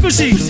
كلشي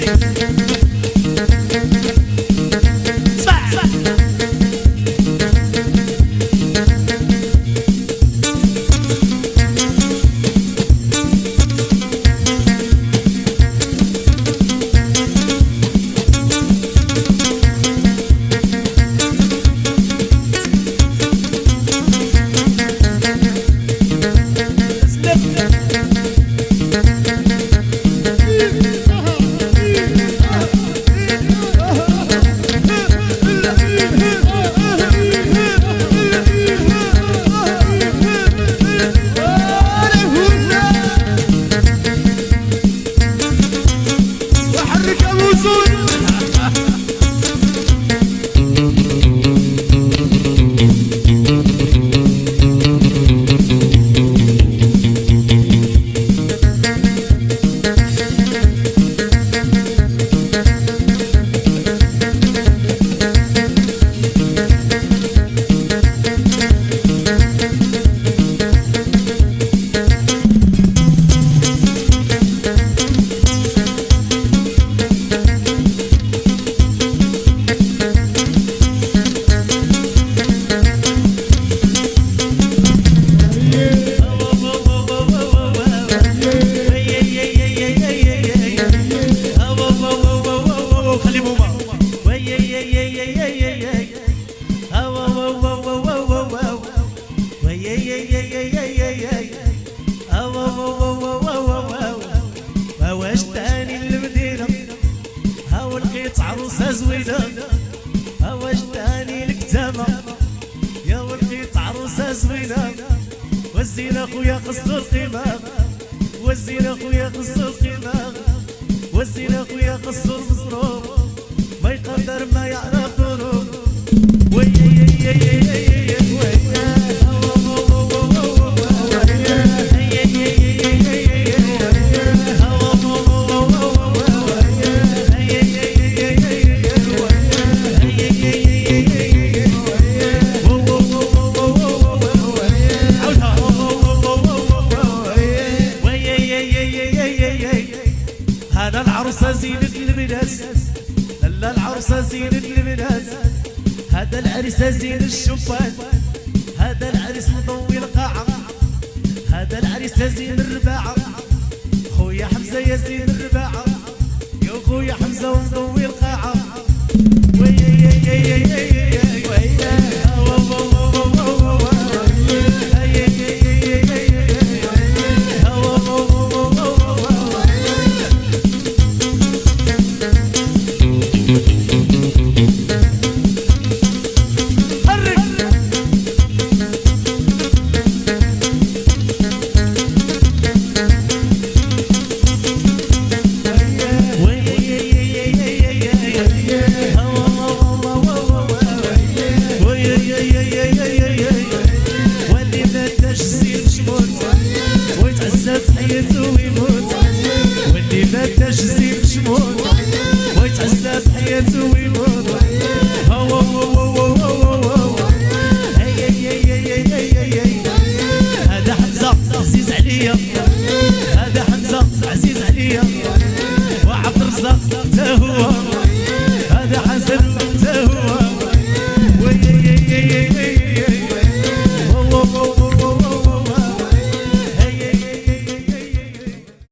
واش تاني المدينة هاو لقيت عروسة زوينة واش تاني الكتامة يا ولقيت عروسة زوينة والزينة خويا قصر القيمة والزينة خويا قصر القيمة والزينة خويا قصر مصروف ما يقدر ما يعرف ظروف هذا العروسة زينة البنات لا العروسة زينة البنات هذا العريس زين الشبان هذا العريس مضوي القاعة هذا العريس زين الرباعة خويا حمزة يا زين الرباعة يا خويا حمزة ومضوي القاعة وي